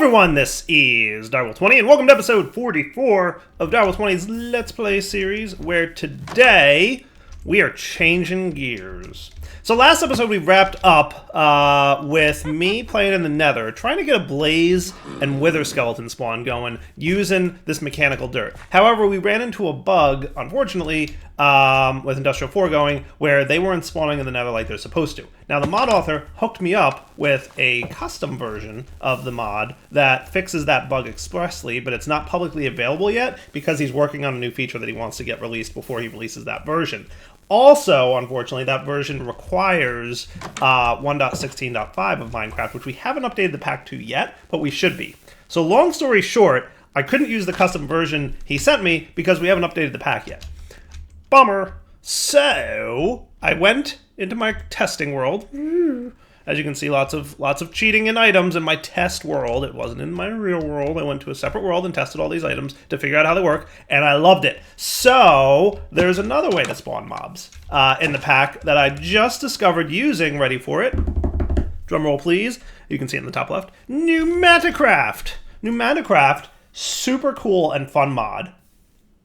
Everyone, this is Direwolf20, and welcome to episode 44 of Direwolf20's Let's Play series, where today we are changing gears. So last episode we wrapped up with me playing in the nether, trying to get a blaze and wither skeleton spawn going using this mechanical dirt. However, we ran into a bug, unfortunately, with Industrial 4 going, where they weren't spawning in the nether like they're supposed to. Now, the mod author hooked me up with a custom version of the mod that fixes that bug expressly, but it's not publicly available yet because he's working on a new feature that he wants to get released before he releases that version. Also, unfortunately, that version requires 1.16.5 of Minecraft, which we haven't updated the pack to yet, but we should be. So long story short, I couldn't use the custom version he sent me because we haven't updated the pack yet. Bummer. So I went into my testing world. As you can see, lots of cheating in items in my test world. It wasn't in my real world. I went to a separate world and tested all these items to figure out how they work, and I loved it. So there's another way to spawn mobs in the pack that I just discovered using, ready for it, drum roll please, you can see it in the top left, Pneumatic Craft. Pneumatic Craft, super cool and fun mod.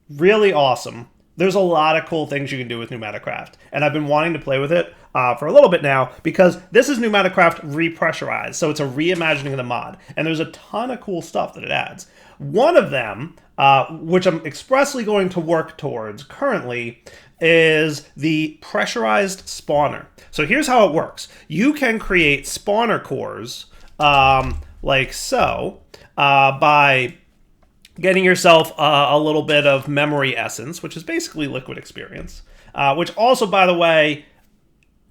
Really awesome. There's a lot of cool things you can do with Pneumatic Craft, and I've been wanting to play with it for a little bit now because this is Pneumatic Craft repressurized, so it's a reimagining of the mod, and there's a ton of cool stuff that it adds. One of them, which I'm expressly going to work towards currently, is the Pressurized Spawner. So here's how it works. You can create spawner cores like so by getting yourself a little bit of memory essence, which is basically liquid experience, which also, by the way,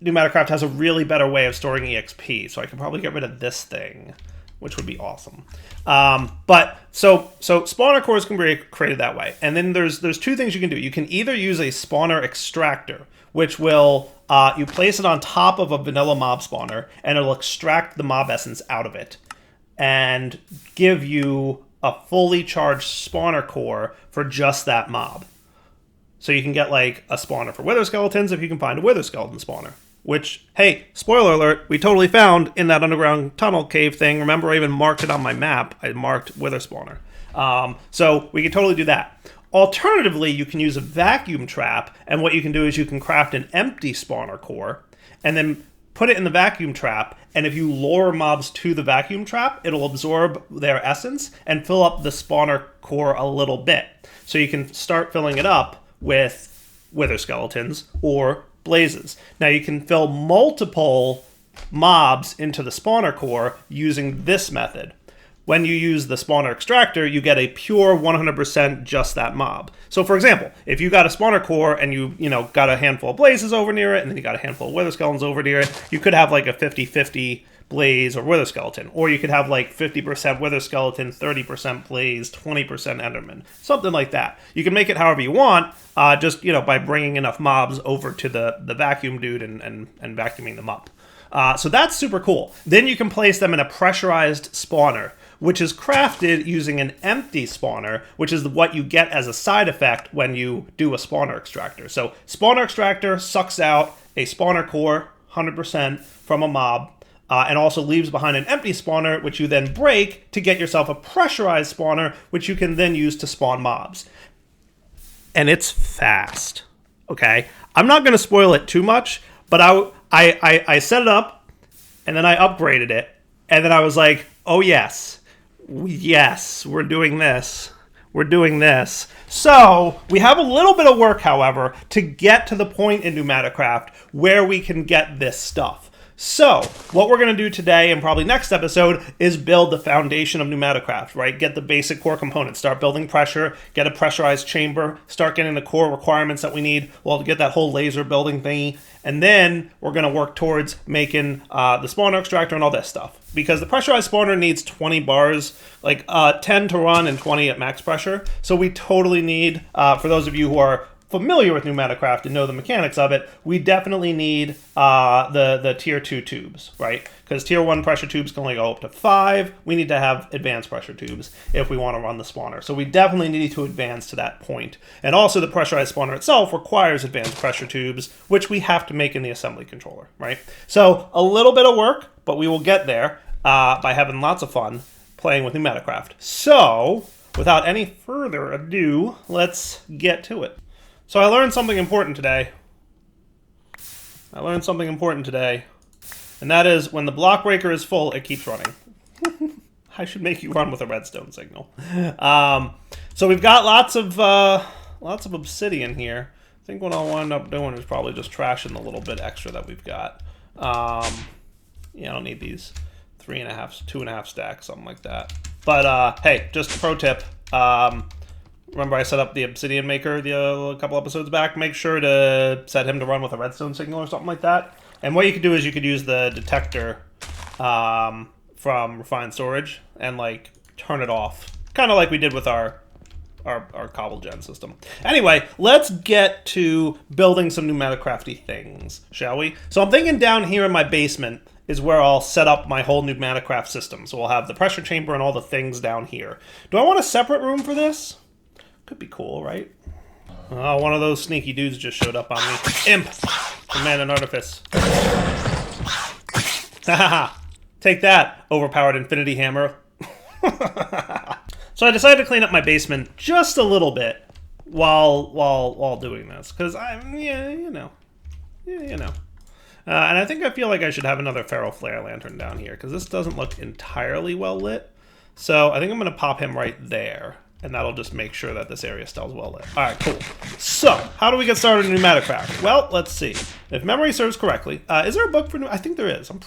Pneumatic Craft has a really better way of storing EXP, so I can probably get rid of this thing, which would be awesome. So spawner cores can be created that way, and then there's two things you can do. You can either use a spawner extractor, which will you place it on top of a vanilla mob spawner, and it'll extract the mob essence out of it, and give you a fully charged spawner core for just that mob. So you can get like a spawner for wither skeletons if you can find a wither skeleton spawner. Which, hey, spoiler alert, we totally found in that underground tunnel cave thing. Remember, I even marked it on my map. I marked wither spawner. So we can totally do that. Alternatively, you can use a vacuum trap, and what you can do is you can craft an empty spawner core, and then put it in the vacuum trap, and if you lure mobs to the vacuum trap, it'll absorb their essence and fill up the spawner core a little bit. So you can start filling it up with wither skeletons or blazes. Now you can fill multiple mobs into the spawner core using this method. When you use the spawner extractor, you get a pure 100% just that mob. So for example, if you got a spawner core and you got a handful of blazes over near it, and then you got a handful of wither skeletons over near it, you could have like a 50-50 blaze or wither skeleton. Or you could have like 50% wither skeleton, 30% blaze, 20% enderman. Something like that. You can make it however you want, just by bringing enough mobs over to the vacuum dude and vacuuming them up. So that's super cool. Then you can place them in a pressurized spawner, which is crafted using an empty spawner, which is what you get as a side effect when you do a spawner extractor. So spawner extractor sucks out a spawner core, 100% from a mob, and also leaves behind an empty spawner, which you then break to get yourself a pressurized spawner, which you can then use to spawn mobs. And it's fast, okay? I'm not going to spoil it too much, but I set it up, and then I upgraded it, and then I was like, oh yes, we're doing this. We're doing this. So we have a little bit of work, however, to get to the point in Pneumatic Craft where we can get this stuff. So what we're going to do today and probably next episode is build the foundation of Pneumatic Craft, right? Get the basic core components, start building pressure, get a pressurized chamber, start getting the core requirements that we need. We'll get that whole laser building thingy. And then we're going to work towards making the spawner extractor and all this stuff. Because the pressurized spawner needs 20 bars, like 10 to run and 20 at max pressure. So we totally need, for those of you who are familiar with Pneumatic Craft and know the mechanics of it, we definitely need the tier 2 tubes, right? Because tier 1 pressure tubes can only go up to 5. We need to have advanced pressure tubes if we want to run the spawner. So we definitely need to advance to that point. And also the pressurized spawner itself requires advanced pressure tubes, which we have to make in the assembly controller, right? So a little bit of work, but we will get there by having lots of fun playing with Pneumatic Craft. So, without any further ado, let's get to it. So I learned something important today. And that is when the block breaker is full, it keeps running. I should make you run with a redstone signal. So we've got lots of obsidian here. I think what I'll wind up doing is probably just trashing the little bit extra that we've got. Yeah, I don't need these 3.5, 2.5 stacks, something like that. But hey, just a pro tip. Remember I set up the obsidian maker a couple episodes back? Make sure to set him to run with a redstone signal or something like that. And what you could do is you could use the detector from Refined Storage and like turn it off. Kind of like we did with our cobble gen system. Anyway, let's get to building some pneumatic crafty things, shall we? So I'm thinking down here in my basement is where I'll set up my whole pneumatic craft system. So we'll have the pressure chamber and all the things down here. Do I want a separate room for this? Could be cool, right? Oh, one of those sneaky dudes just showed up on me. Imp! Command and Artifice. Haha! Take that, overpowered infinity hammer. So I decided to clean up my basement just a little bit while doing this, because you know. And I think I feel like I should have another ferro flare lantern down here, because this doesn't look entirely well lit. So I think I'm going to pop him right there, and that'll just make sure that this area stays well lit. All right, cool. So how do we get started in Pneumatic Craft? Well, let's see. If memory serves correctly, is there a book for I think there is. I'm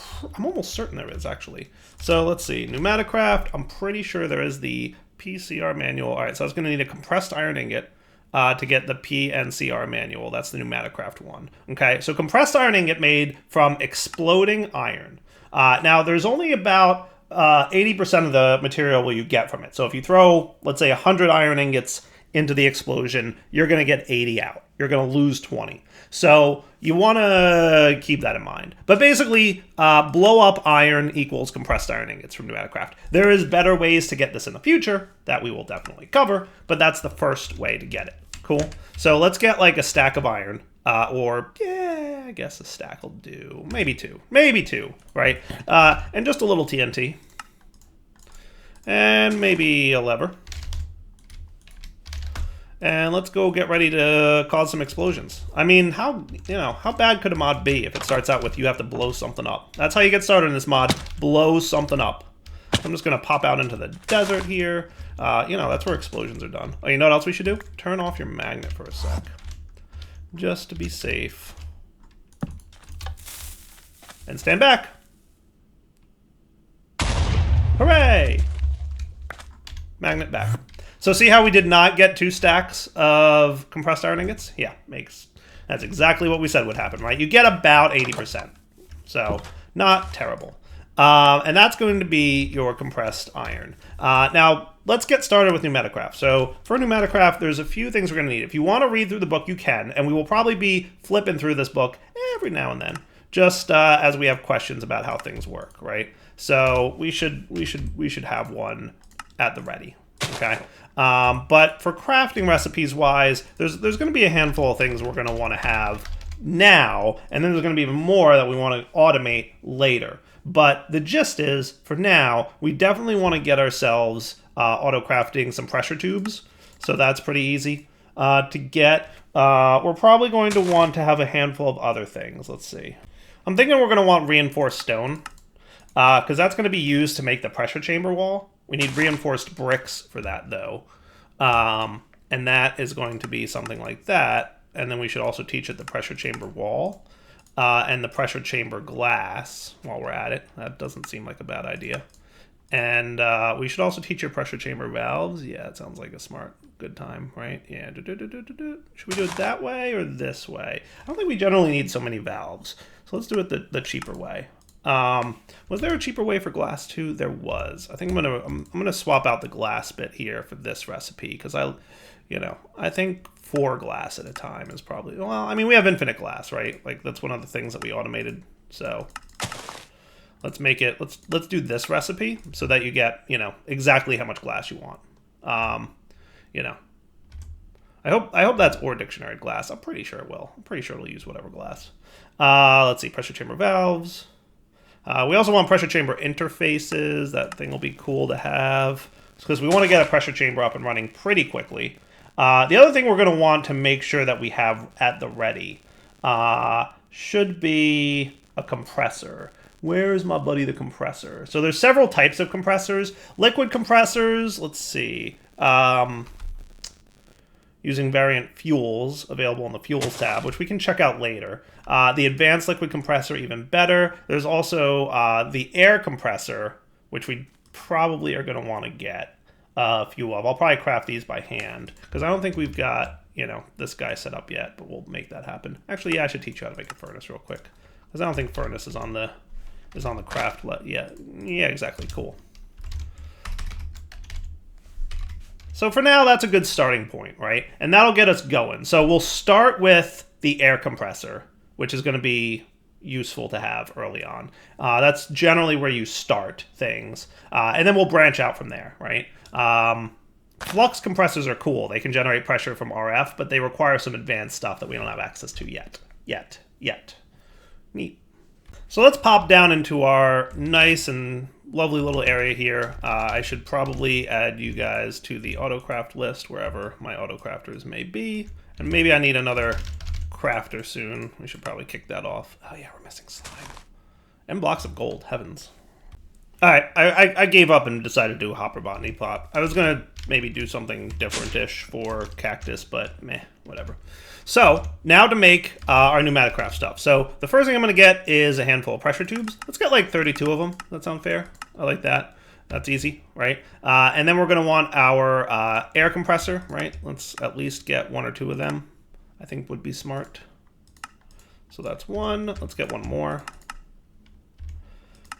almost certain there is, actually. So let's see. Pneumatic Craft, I'm pretty sure there is the PCR manual. All right, so I was going to need a compressed iron ingot to get the PNCR manual. That's the Pneumatic Craft one. Okay, so compressed iron ingot made from exploding iron. Now, there's only about 80% of the material will you get from it. So if you throw, let's say, 100 iron ingots into the explosion, you're going to get 80 out. You're going to lose 20. So you want to keep that in mind. But basically, blow up iron equals compressed iron ingots from Pneumatic Craft. There is better ways to get this in the future that we will definitely cover, but that's the first way to get it. Cool. So let's get like a stack of iron. Or, yeah, I guess a stack will do. Maybe two, right? And just a little TNT. And maybe a lever. And let's go get ready to cause some explosions. I mean, how bad could a mod be if it starts out with you have to blow something up? That's how you get started in this mod. Blow something up. I'm just going to pop out into the desert here. That's where explosions are done. Oh, you know what else we should do? Turn off your magnet for a sec. Just to be safe. And stand back. Hooray! Magnet back. So see how we did not get 2 stacks of compressed iron ingots? Yeah, that's exactly what we said would happen, right? You get about 80%. So not terrible. And that's going to be your compressed iron. Now, let's get started with Pneumatic Craft. So for Pneumatic Craft, there's a few things we're going to need. If you want to read through the book, you can, and we will probably be flipping through this book every now and then, just as we have questions about how things work, right? So we should have one at the ready, okay? But for crafting recipes wise, there's going to be a handful of things we're going to want to have now, and then there's going to be even more that we want to automate later. But the gist is, for now, we definitely want to get ourselves auto-crafting some pressure tubes. So that's pretty easy to get. We're probably going to want to have a handful of other things. Let's see. I'm thinking we're going to want reinforced stone, because that's going to be used to make the pressure chamber wall. We need reinforced bricks for that, though. And that is going to be something like that. And then we should also teach it the pressure chamber wall. And the pressure chamber glass while we're at it. That doesn't seem like a bad idea. And we should also teach your pressure chamber valves. Yeah, it sounds like a smart, good time, right? Yeah. Should we do it that way or this way? I don't think we generally need so many valves. So let's do it the cheaper way. Was there a cheaper way for glass too? There was. I think I'm gonna swap out the glass bit here for this recipe because I think 4 glass at a time is probably, well, I mean, we have infinite glass, right? Like that's one of the things that we automated. So let's make it, let's do this recipe so that you get, exactly how much glass you want. I hope that's ore dictionary glass. I'm pretty sure it will. I'm pretty sure it'll use whatever glass. Let's see, pressure chamber valves. We also want pressure chamber interfaces. That thing will be cool to have because we want to get a pressure chamber up and running pretty quickly. The other thing we're going to want to make sure that we have at the ready should be a compressor. Where's my buddy the compressor? So there's several types of compressors. Liquid compressors, let's see. Using variant fuels available in the fuels tab, which we can check out later. The advanced liquid compressor, even better. There's also the air compressor, which we probably are going to want to get a few of. I'll probably craft these by hand because I don't think we've got, you know, this guy set up yet, but we'll make that happen. Actually, yeah, I should teach you how to make a furnace real quick because I don't think furnace is on the craft yet. Yeah, exactly. Cool. So for now, that's a good starting point, right? And that'll get us going. So we'll start with the air compressor, which is going to be useful to have early on. That's generally where you start things. And then we'll branch out from there, right? Flux compressors are cool. They can generate pressure from RF, but they require some advanced stuff that we don't have access to yet. Neat. So let's pop down into our nice and lovely little area here. I should probably add you guys to the autocraft list wherever my autocrafters may be. And maybe I need another crafter soon. We should probably kick that off. Oh yeah, we're missing slime. And blocks of gold, heavens. Alright, I gave up and decided to do a hopper botany plot. I was gonna maybe do something different-ish for cactus, but meh, whatever. So, now to make our pneumatic craft stuff. So, the first thing I'm going to get is a handful of pressure tubes. Let's get like 32 of them. Does that sound fair? I like that. That's easy, right? And then we're going to want our air compressor, right? Let's at least get 1 or 2 of them. I think would be smart. So that's 1. Let's get 1 more.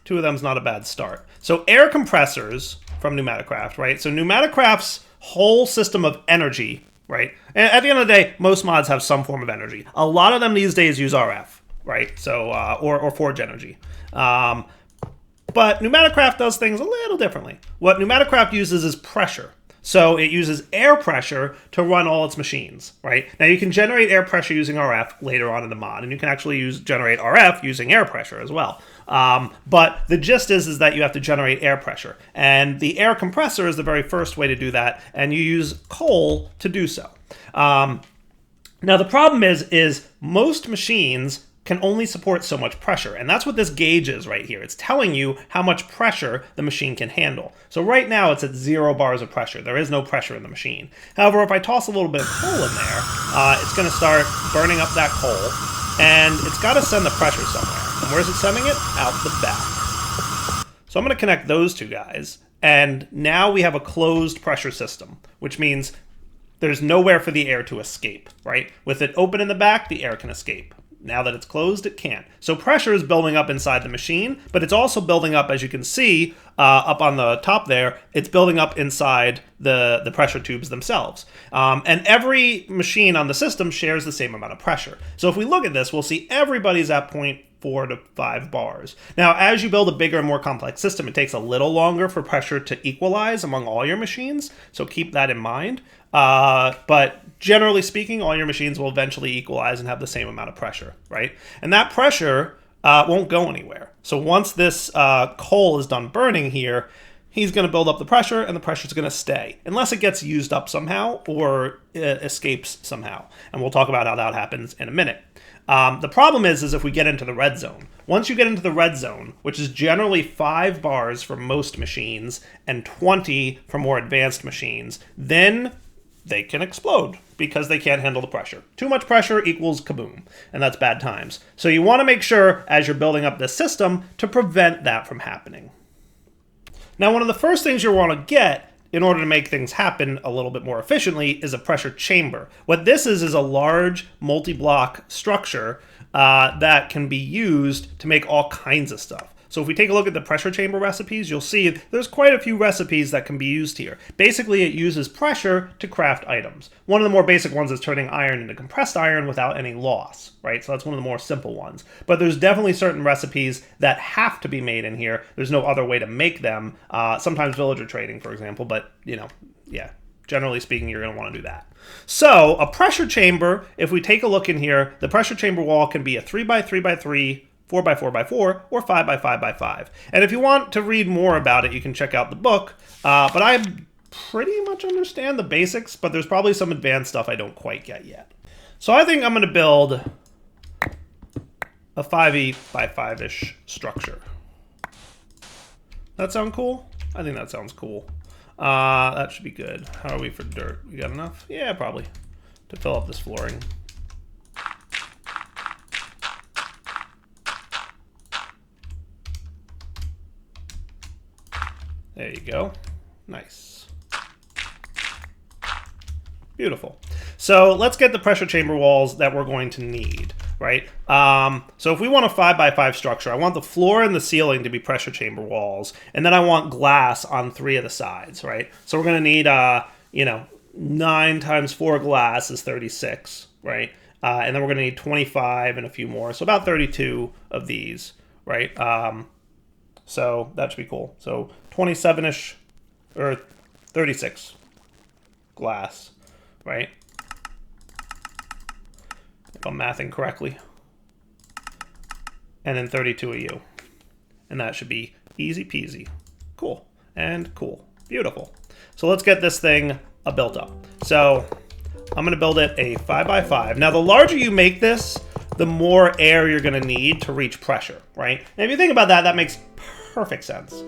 2 of them's not a bad start. So air compressors from Pneumatic Craft, right? So Pneumatic Craft's whole system of energy, right? And at the end of the day, most mods have some form of energy. A lot of them these days use RF, right? So, or forge energy. But Pneumatic Craft does things a little differently. What Pneumatic Craft uses is pressure. So it uses air pressure to run all its machines, right? Now you can generate air pressure using RF later on in the mod, and you can actually generate RF using air pressure as well. But the gist is that you have to generate air pressure, and the air compressor is the very first way to do that, and you use coal to do so. Now the problem is most machines can only support so much pressure, and that's what this gauge is right here. It's telling you how much pressure the machine can handle. So right now it's at 0 bars of pressure. There is no pressure in the machine. However, if I toss a little bit of coal in there, it's going to start burning up that coal, and it's got to send the pressure somewhere. And where's it sending it? Out the back. So I'm going to connect those 2 guys, and now we have a closed pressure system, which means there's nowhere for the air to escape, right? With it open in the back, the air can escape. Now that it's closed, it can't. So pressure is building up inside the machine, but it's also building up, as you can see, up on the top there, it's building up inside the pressure tubes themselves. And every machine on the system shares the same amount of pressure. So if we look at this, we'll see everybody's at 0.4 to 5 bars. Now, as you build a bigger and more complex system, it takes a little longer for pressure to equalize among all your machines, so keep that in mind. But generally speaking, all your machines will eventually equalize and have the same amount of pressure, right? And that pressure won't go anywhere. So once this coal is done burning here, he's going to build up the pressure, and the pressure is going to stay, unless it gets used up somehow or escapes somehow. And we'll talk about how that happens in a minute. The problem is if we get into the red zone. Once you get into the red zone, which is generally 5 bars for most machines and 20 for more advanced machines, then they can explode because they can't handle the pressure. Too much pressure equals kaboom, and that's bad times. So you want to make sure, as you're building up this system, to prevent that from happening. Now, one of the first things you'll want to get in order to make things happen a little bit more efficiently is a pressure chamber. What this is a large multi-block structure that can be used to make all kinds of stuff. So if we take a look at the pressure chamber recipes, you'll see there's quite a few recipes that can be used here. Basically, it uses pressure to craft items. One of the more basic ones is turning iron into compressed iron without any loss, right? So that's one of the more simple ones. But there's definitely certain recipes that have to be made in here. There's no other way to make them. Sometimes villager trading, for example, but, you know, yeah. Generally speaking, you're going to want to do that. So a pressure chamber, if we take a look in here, the pressure chamber wall can be a 3x3x3 4x4x4 or 5x5x5. And if you want to read more about it, you can check out the book. But I pretty much understand the basics, but there's probably some advanced stuff I don't quite get yet. So I think I'm going to build a 5e5-ish structure. That sound cool? I think that sounds cool. That should be good. How are we for dirt? We got enough? Yeah, probably. To fill up this flooring. There you go. Nice. Beautiful. So let's get the pressure chamber walls that we're going to need, right? So if we want a 5x5 structure, I want the floor and the ceiling to be pressure chamber walls, and then I want glass on 3 of the sides, right? So we're going to need, 9 times 4 glass is 36, right? And then we're going to need 25 and a few more, so about 32 of these, right? So that should be cool. So 27-ish, or 36 glass, right? If I'm mathing correctly. And then 32 of you. And that should be easy peasy. Cool. And cool. Beautiful. So let's get this thing built up. So I'm going to build it a 5x5. Now, the larger you make this, the more air you're going to need to reach pressure, right? And if you think about that, that makes perfect sense.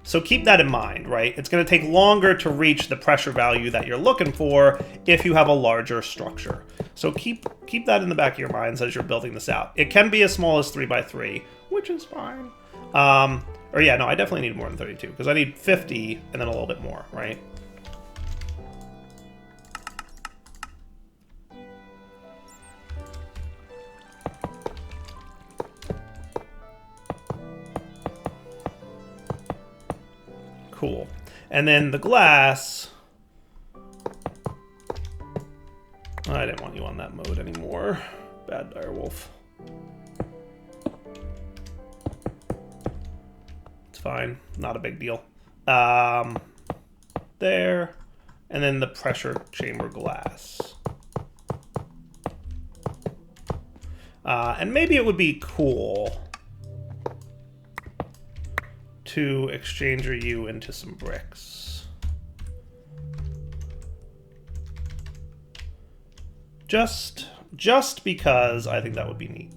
So keep that in mind, right? It's going to take longer to reach the pressure value that you're looking for if you have a larger structure. So keep that in the back of your minds as you're building this out. It can be as small as 3x3, which is fine. Or yeah, no, I definitely need more than 32 because I need 50 and then a little bit more, right? Cool. And then the glass, I didn't want you on that mode anymore. Bad direwolf. It's fine. Not a big deal. There. And then the pressure chamber glass. And maybe it would be cool to exchanger you into some bricks. Just because I think that would be neat.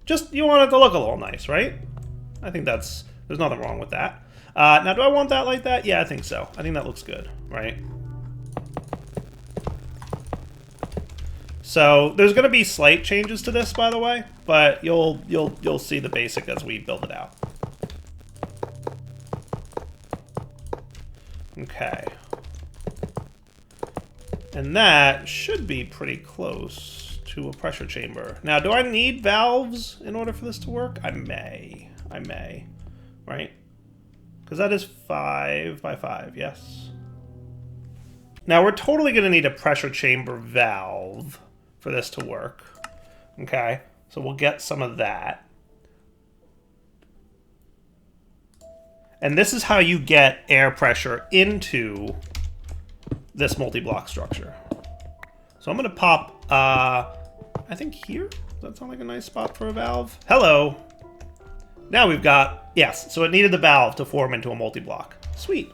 Just, you want it to look a little nice, right? I think there's nothing wrong with that. Now, do I want that like that? Yeah, I think so. I think that looks good, right? So there's going to be slight changes to this, by the way, but you'll see the basic as we build it out. Okay. And that should be pretty close to a pressure chamber. Now, do I need valves in order for this to work? I may, right? Because that is 5x5, yes. Now, we're totally going to need a pressure chamber valve for this to work. Okay, so we'll get some of that. And this is how you get air pressure into this multi-block structure. So I'm going to pop, I think here? Does that sound like a nice spot for a valve? Hello. Now we've got, yes, so it needed the valve to form into a multi-block. Sweet.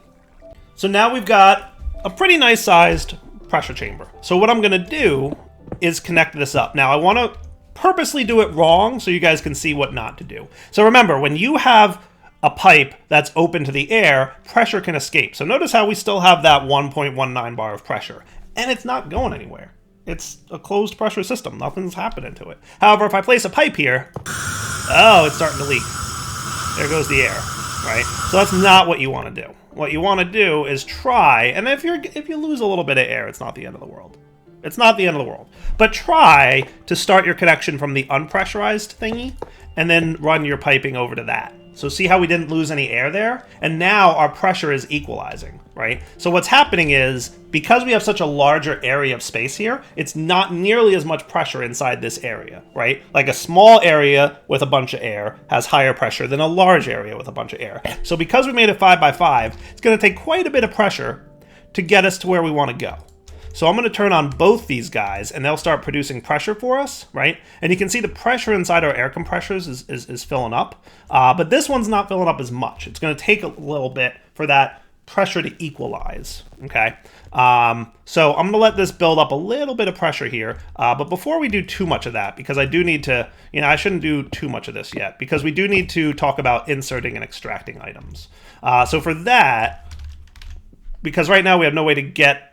So now we've got a pretty nice sized pressure chamber. So what I'm going to do is connect this up. Now I want to purposely do it wrong so you guys can see what not to do. So remember, when you have a pipe that's open to the air, pressure can escape. So notice how we still have that 1.19 bar of pressure, and it's not going anywhere. It's a closed pressure system. Nothing's happening to it. However, if I place a pipe here, oh, it's starting to leak. There goes the air, right? So that's not what you want to do. What you want to do is try, and if you lose a little bit of air, it's not the end of the world. It's not the end of the world. But try to start your connection from the unpressurized thingy, and then run your piping over to that. So see how we didn't lose any air there? And now our pressure is equalizing, right? So what's happening is, because we have such a larger area of space here, it's not nearly as much pressure inside this area, right? Like a small area with a bunch of air has higher pressure than a large area with a bunch of air. So because we made it 5x5, it's going to take quite a bit of pressure to get us to where we want to go. So I'm going to turn on both these guys, and they'll start producing pressure for us, right? And you can see the pressure inside our air compressors is filling up, but this one's not filling up as much. It's going to take a little bit for that pressure to equalize, okay? So I'm going to let this build up a little bit of pressure here, but before we do too much of that, because I do need to, I shouldn't do too much of this yet, because we do need to talk about inserting and extracting items. So for that, because right now we have no way to get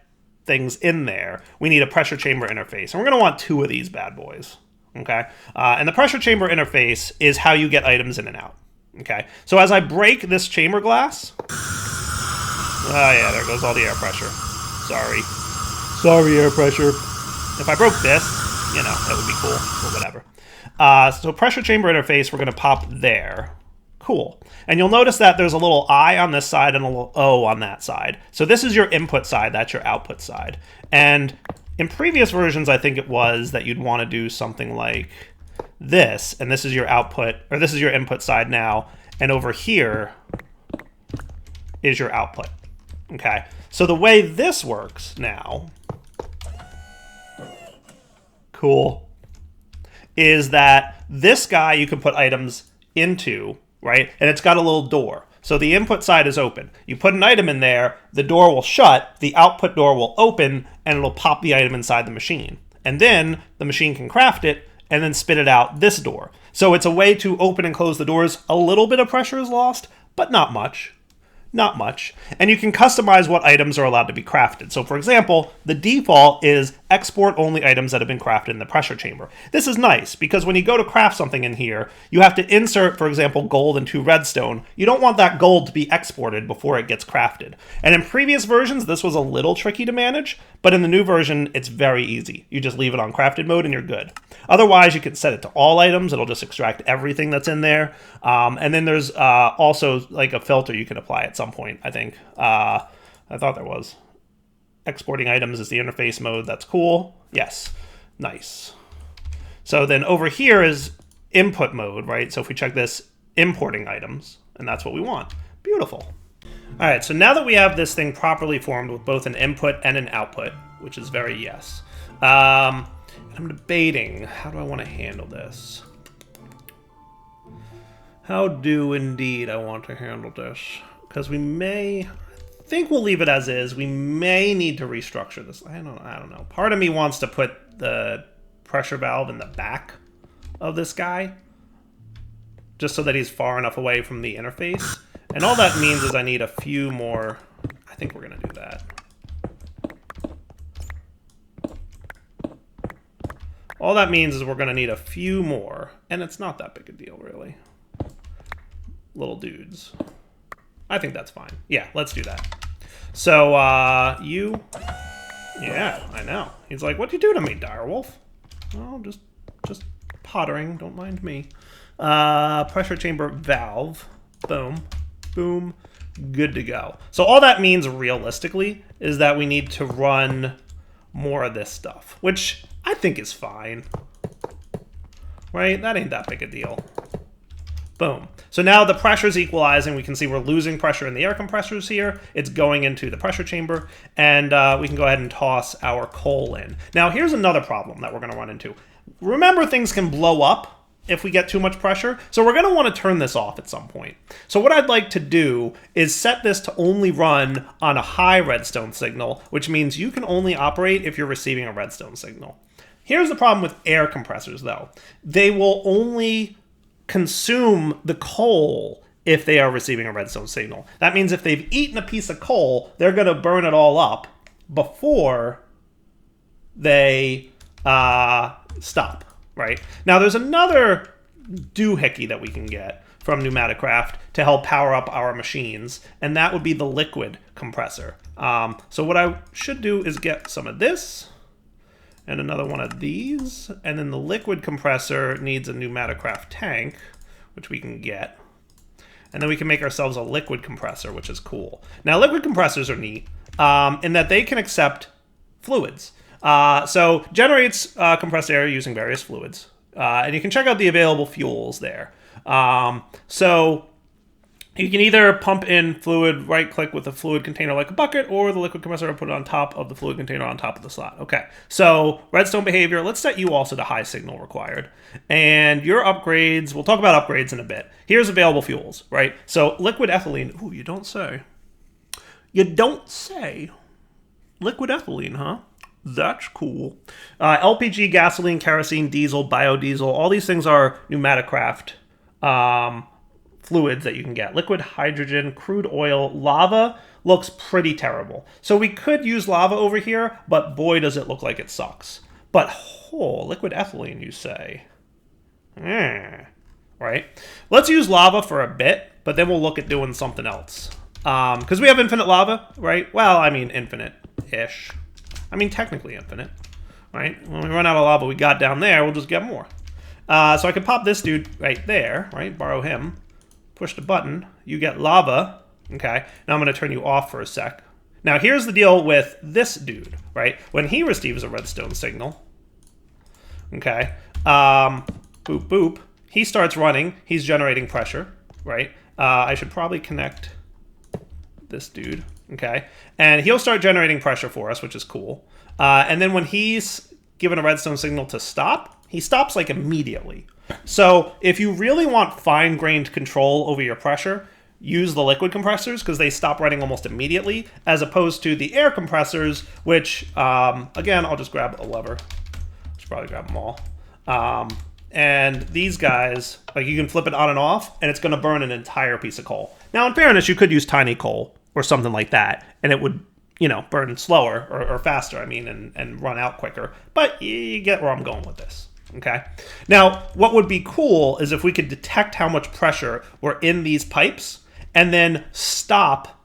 things in there, we need a pressure chamber interface. And we're going to want 2 of these bad boys, okay? And the pressure chamber interface is how you get items in and out, okay? So as I break this chamber glass, oh yeah, there goes all the air pressure. Sorry, air pressure. If I broke this, that would be cool, or whatever. So pressure chamber interface, we're going to pop there. Cool. And you'll notice that there's a little I on this side and a little O on that side. So this is your input side, that's your output side. And in previous versions, I think it was that you'd want to do something like this, and this is your output, or this is your input side now, and over here is your output. Okay, so the way this works now, cool, is that this guy you can put items into, right? And it's got a little door. So the input side is open. You put an item in there, the door will shut, the output door will open, and it'll pop the item inside the machine. And then the machine can craft it and then spit it out this door. So it's a way to open and close the doors. A little bit of pressure is lost, but not much. Not much. And you can customize what items are allowed to be crafted. So for example, the default is export only items that have been crafted in the pressure chamber. This is nice because when you go to craft something in here, you have to insert, for example, gold and 2 redstone. You don't want that gold to be exported before it gets crafted. And in previous versions, this was a little tricky to manage, but in the new version, it's very easy. You just leave it on crafted mode and you're good. Otherwise, you can set it to all items. It'll just extract everything that's in there. And then there's also like a filter you can apply at some point, I think. I thought there was. Exporting items is the interface mode. That's cool. Yes. Nice. So then over here is input mode, right? So if we check this, importing items, and that's what we want. Beautiful. All right, so now that we have this thing properly formed with both an input and an output, which is very yes, I'm debating, how do I want to handle this? How do indeed I want to handle this? Because we may, I think we'll leave it as is. We may need to restructure this. I don't know. Part of me wants to put the pressure valve in the back of this guy, just so that he's far enough away from the interface. And all that means is I need a few more. I think we're going to do that. All that means is we're going to need a few more, and it's not that big a deal, really. Little dudes. I think that's fine. Yeah, let's do that. So, you... Yeah, I know. He's like, what'd you do to me, direwolf? Oh, just pottering. Don't mind me. Pressure chamber valve. Boom. Boom. Good to go. So all that means, realistically, is that we need to run more of this stuff, which I think is fine. Right? That ain't that big a deal. Boom. So now the pressure's equalizing. We can see we're losing pressure in the air compressors here. It's going into the pressure chamber, and we can go ahead and toss our coal in. Now, here's another problem that we're going to run into. Remember, things can blow up if we get too much pressure, so we're going to want to turn this off at some point. So what I'd like to do is set this to only run on a high redstone signal, which means you can only operate if you're receiving a redstone signal. Here's the problem with air compressors, though. They will only consume the coal if they are receiving a redstone signal. That means if they've eaten a piece of coal, they're going to burn it all up before they stop, right? Now, there's another doohickey that we can get from Pneumatic Craft to help power up our machines, and that would be the liquid compressor. So what I should do is get some of this and another one of these, and then the liquid compressor needs a Pneumatic Craft tank, which we can get. And then we can make ourselves a liquid compressor, which is cool. Now, liquid compressors are neat in that they can accept fluids. So generates compressed air using various fluids. And you can check out the available fuels there. So You can either pump in fluid, right-click with a fluid container like a bucket, or the liquid compressor and put it on top of the fluid container on top of the slot. Okay, so redstone behavior, let's set you also to high signal required. And your upgrades, we'll talk about upgrades in a bit. Here's available fuels, right? So liquid ethylene, ooh, you don't say. You don't say. Liquid ethylene, huh? That's cool. LPG, gasoline, kerosene, diesel, biodiesel, all these things are Pneumatic Craft fluids that you can get. Liquid hydrogen, crude oil, lava looks pretty terrible. So we could use lava over here, but boy, does it look like it sucks. But, liquid ethylene, you say? Right? Let's use lava for a bit, but then we'll look at doing something else. Because we have infinite lava, right? Well, I mean, infinite-ish. I mean, technically infinite, right? When we run out of lava we got down there, we'll just get more. So I can pop this dude right there, right? Borrow him. Push the button, you get lava, okay? Now I'm gonna turn you off for a sec. Now here's the deal with this dude, right? When he receives a redstone signal, okay, boop, boop, he starts running, he's generating pressure, right? I should probably connect this dude, okay? And he'll start generating pressure for us, which is cool. And then when he's given a redstone signal to stop, he stops like immediately. So if you really want fine-grained control over your pressure, use the liquid compressors because they stop running almost immediately, as opposed to the air compressors, which, again, I'll just grab a lever. Should probably grab them all. And these guys, like you can flip it on and off, and it's going to burn an entire piece of coal. Now, in fairness, you could use tiny coal or something like that, and it would, you know, burn slower or faster, I mean, and run out quicker. But you get where I'm going with this. Okay. Now, what would be cool is if we could detect how much pressure were in these pipes and then stop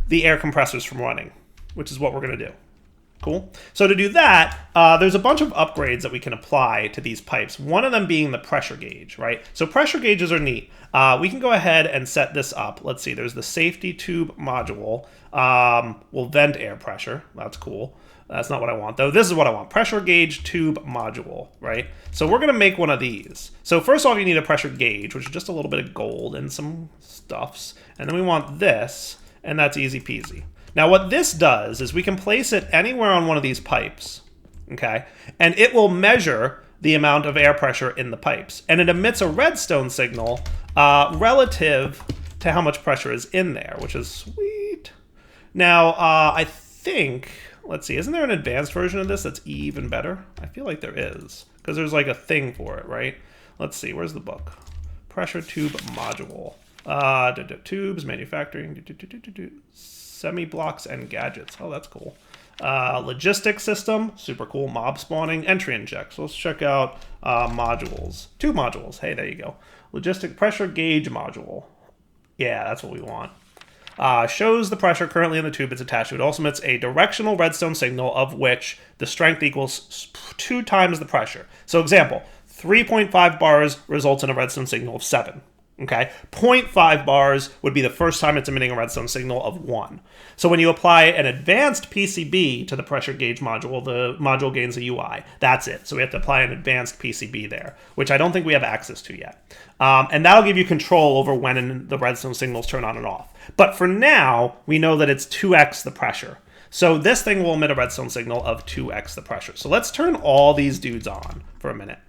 the air compressors from running, which is what we're going to do. Cool. So to do that, there's a bunch of upgrades that we can apply to these pipes. One of them being the pressure gauge, right? So pressure gauges are neat. We can go ahead and set this up. Let's see. There's the safety tube module. Will vent air pressure. That's cool. That's not what I want, though. This is what I want. Pressure gauge tube module, right? So we're going to make one of these. So first off, you need a pressure gauge, which is just a little bit of gold and some stuffs. And then we want this, and that's easy peasy. Now what this does is we can place it anywhere on one of these pipes, okay? And it will measure the amount of air pressure in the pipes. And it emits a redstone signal relative to how much pressure is in there, which is sweet. Now, I think... Let's see, isn't there an advanced version of this that's even better? I feel like there is, because there's like a thing for it, right? Let's see, where's the book? Pressure tube module. Tubes, manufacturing, semi-blocks and gadgets. Oh, that's cool. Logistics system, super cool. Mob spawning, entry inject. So let's check out modules. 2 modules, hey, there you go. Logistic pressure gauge module. Yeah, that's what we want. Shows the pressure currently in the tube it's attached to. It also emits a directional redstone signal of which the strength equals 2 times the pressure. So example, 3.5 bars results in a redstone signal of 7. Okay, 0.5 bars would be the first time it's emitting a redstone signal of 1. So when you apply an advanced PCB to the pressure gauge module, the module gains a UI. That's it. So we have to apply an advanced PCB there, which I don't think we have access to yet. And that'll give you control over when the redstone signals turn on and off. But for now, we know that it's 2x the pressure. So this thing will emit a redstone signal of 2x the pressure. So let's turn all these dudes on for a minute.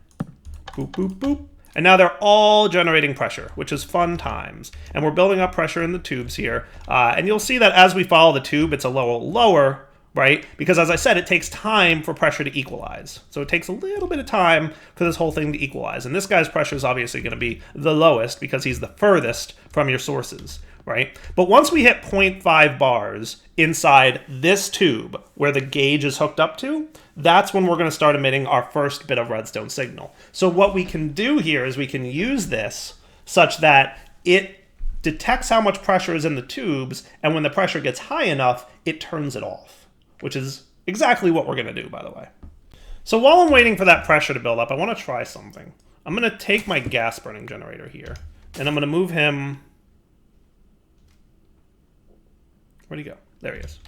Boop, boop, boop. And now they're all generating pressure, which is fun times. And we're building up pressure in the tubes here. And you'll see that as we follow the tube, it's a little lower, right? Because as I said, it takes time for pressure to equalize. So it takes a little bit of time for this whole thing to equalize. And this guy's pressure is obviously going to be the lowest because he's the furthest from your sources, right? But once we hit 0.5 bars inside this tube where the gauge is hooked up to, that's when we're going to start emitting our first bit of redstone signal. So what we can do here is we can use this such that it detects how much pressure is in the tubes, and when the pressure gets high enough, it turns it off, which is exactly what we're going to do, by the way. So while I'm waiting for that pressure to build up, I want to try something. I'm going to take my gas burning generator here, and I'm going to move him... Where'd he go? There he is.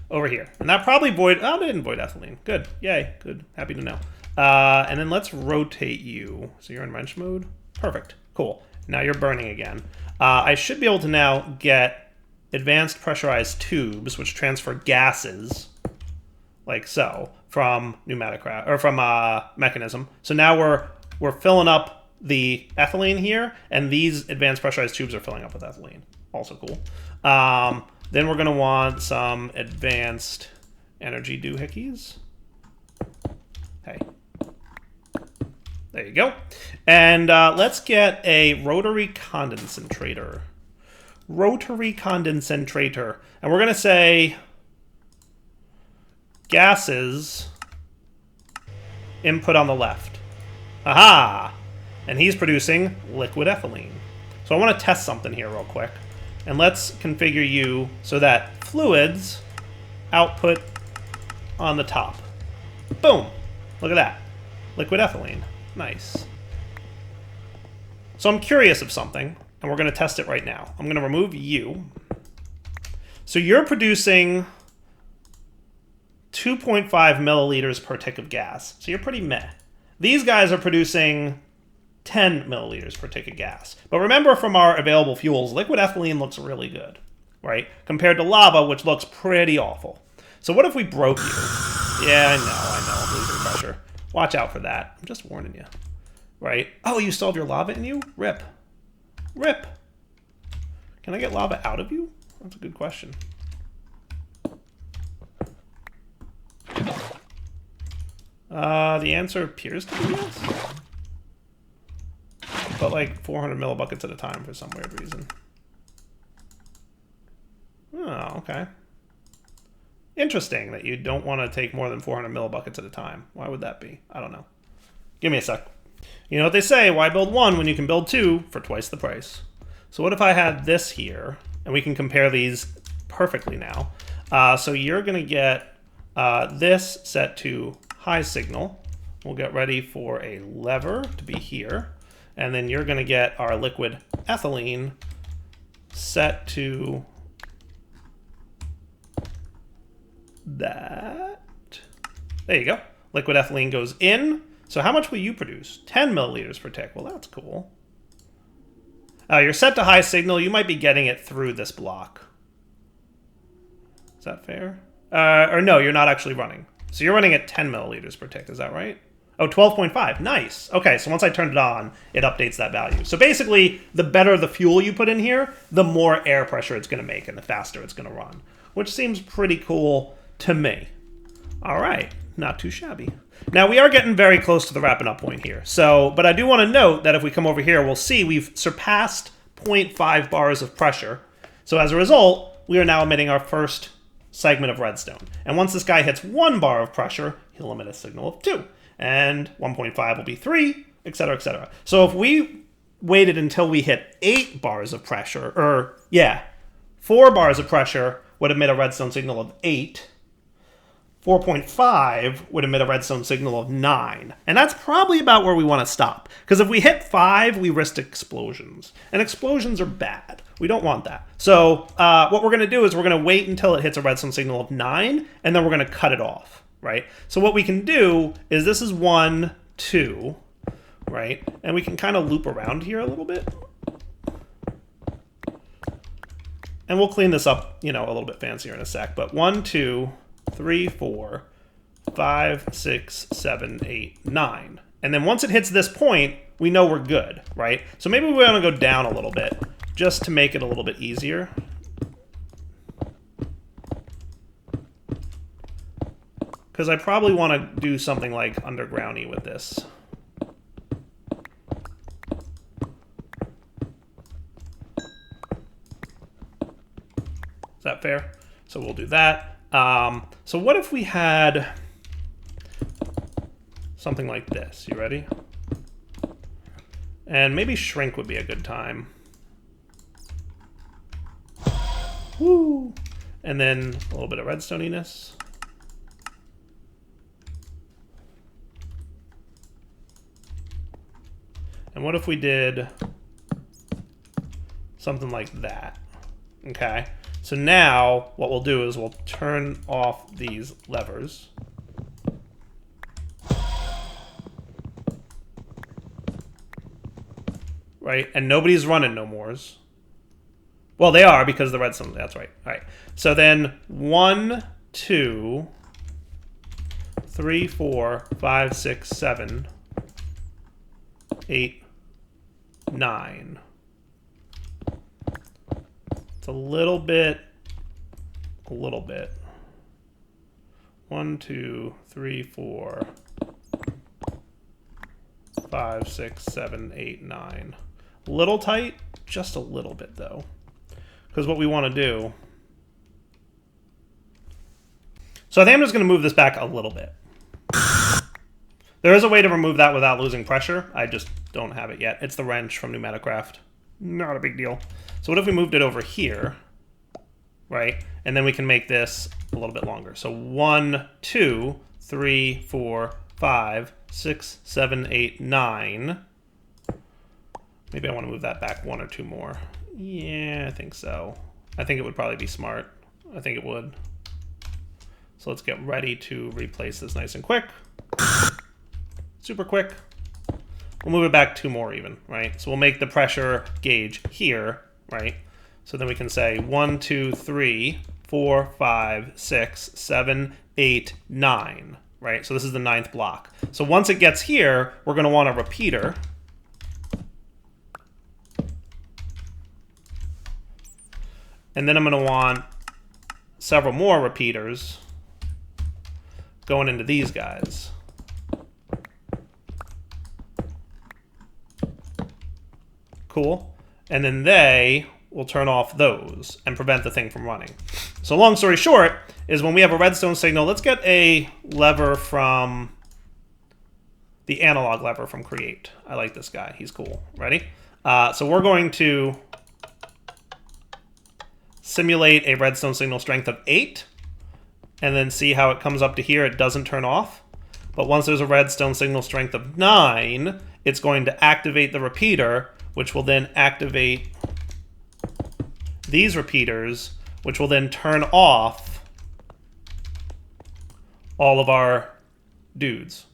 Over here. And that probably void... Oh, they didn't void ethylene. Good. Yay. Good. Happy to know. And then let's rotate you. So you're in wrench mode? Perfect. Cool. Now you're burning again. I should be able to now get advanced pressurized tubes, which transfer gases, like so, from Pneumatic Craft, or from Mechanism. So now we're filling up the ethylene here, and these advanced pressurized tubes are filling up with ethylene. Also cool. Then we're going to want some advanced energy doohickeys. Hey. There you go. And let's get a rotary condensator. Rotary condensator. And we're going to say gases input on the left. Aha! And he's producing liquid ethylene. So I want to test something here real quick. And let's configure you so that fluids output on the top. Boom! Look at that. Liquid ethylene. Nice. So I'm curious of something, and we're going to test it right now. I'm going to remove you. So you're producing 2.5 milliliters per tick of gas. So you're pretty meh. These guys are producing 10 milliliters per tick of gas. But remember, from our available fuels, liquid ethylene looks really good, right? Compared to lava, which looks pretty awful. So what if we broke you? Yeah, I know, I'm losing pressure. Watch out for that. I'm just warning you, right? Oh, you still have your lava in you? Rip. Rip. Can I get lava out of you? That's a good question. The answer appears to be yes. But like 400 millibuckets at a time for some weird reason. Oh, okay. Interesting that you don't want to take more than 400 millibuckets at a time. Why would that be? I don't know. Give me a sec. You know what they say, why build one when you can build two for twice the price? So what if I had this here, and we can compare these perfectly now. So you're going to get this set to high signal. We'll get ready for a lever to be here. And then you're going to get our liquid ethylene set to that. There you go. Liquid ethylene goes in. So how much will you produce? 10 milliliters per tick. Well, that's cool. You're set to high signal. You might be getting it through this block. Is that fair? Or no, you're not actually running. So you're running at 10 milliliters per tick. Is that right? Oh, 12.5. Nice. Okay, so once I turned it on, it updates that value. So basically, the better the fuel you put in here, the more air pressure it's going to make and the faster it's going to run, which seems pretty cool to me. All right, not too shabby. Now, we are getting very close to the wrapping up point here. So, but I do want to note that if we come over here, we'll see we've surpassed 0.5 bars of pressure. So as a result, we are now emitting our first segment of redstone. And once this guy hits 1 bar of pressure, he'll emit a signal of 2. And 1.5 will be 3, etc., etc. So if we waited until we hit 8 bars of pressure, or yeah, 4 bars of pressure would emit a redstone signal of 8. 4.5 would emit a redstone signal of 9. And that's probably about where we want to stop. Because if we hit 5, we risk explosions. And explosions are bad. We don't want that. So what we're going to do is we're going to wait until it hits a redstone signal of 9, and then we're going to cut it off, right? So what we can do is this is 1, 2, right? And we can kind of loop around here a little bit. And we'll clean this up, you know, a little bit fancier in a sec. But 1, 2, 3, 4, 5, 6, 7, 8, 9. And then once it hits this point, we know we're good, right? So maybe we want to go down a little bit just to make it a little bit easier. Because I probably want to do something like undergroundy with this. Is that fair? So we'll do that. So what if we had something like this? You ready? And maybe shrink would be a good time. Woo! And then a little bit of redstoniness. And what if we did something like that? Okay. So now what we'll do is we'll turn off these levers. Right? And nobody's running no mores. Well, they are because the redstone, that's right. All right. So then 1, 2, 3, 4, 5, 6, 7, 8, 9. It's a little bit. 1, 2, 3, 4, 5, 6, 7, 8, 9. A little tight, just a little bit though. Because what we want to do. So I think I'm just going to move this back a little bit. There is a way to remove that without losing pressure. I just don't have it yet. It's the wrench from Pneumatic Craft. Not a big deal. So what if we moved it over here? Right? And then we can make this a little bit longer. So 1, 2, 3, 4, 5, 6, 7, 8, 9. Maybe I want to move that back 1 or 2 more. Yeah, I think so. I think it would probably be smart. I think it would. So let's get ready to replace this nice and quick. Super quick. We'll move it back 2 more even, right? So we'll make the pressure gauge here, right? So then we can say 1, 2, 3, 4, 5, 6, 7, 8, 9, right? So this is the 9th block. So once it gets here, we're going to want a repeater. And then I'm going to want several more repeaters going into these guys. Cool. And then they will turn off those and prevent the thing from running. So long story short is when we have a redstone signal, let's get a lever from the analog lever from Create. I like this guy. He's cool. Ready? So we're going to simulate a redstone signal strength of 8 and then see how it comes up to here. It doesn't turn off. But once there's a redstone signal strength of 9, it's going to activate the repeater, which will then activate these repeaters, which will then turn off all of our dudes.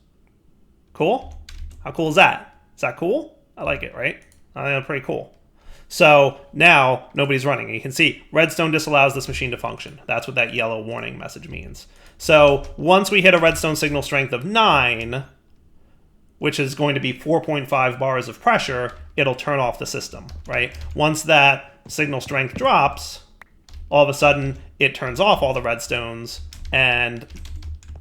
Cool? How cool is that? Is that cool? I like it, right? I think that's pretty cool. So now nobody's running. You can see redstone disallows this machine to function. That's what that yellow warning message means. So once we hit a redstone signal strength of 9, which is going to be 4.5 bars of pressure, it'll turn off the system, right? Once that signal strength drops, all of a sudden it turns off all the redstones and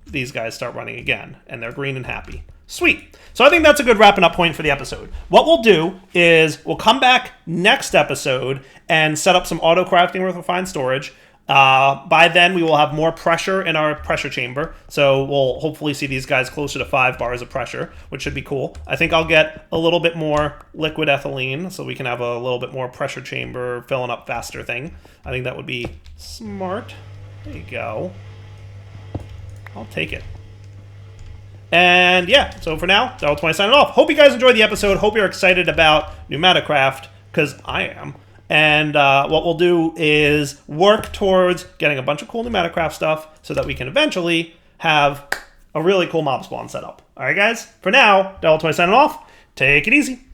these guys start running again and they're green and happy. Sweet. So I think that's a good wrapping up point for the episode. What we'll do is we'll come back next episode and set up some auto crafting with refined storage. By then, we will have more pressure in our pressure chamber. So we'll hopefully see these guys closer to 5 bars of pressure, which should be cool. I think I'll get a little bit more liquid ethylene so we can have a little bit more pressure chamber filling up faster thing. I think that would be smart. There you go. I'll take it. And yeah, so for now, Darryl20 signing off. Hope you guys enjoyed the episode. Hope you're excited about Pneumatic Craft, because I am. And what we'll do is work towards getting a bunch of cool Pneumatic Craft stuff so that we can eventually have a really cool mob spawn set up. All right, guys? For now, Darryl20 signing off. Take it easy.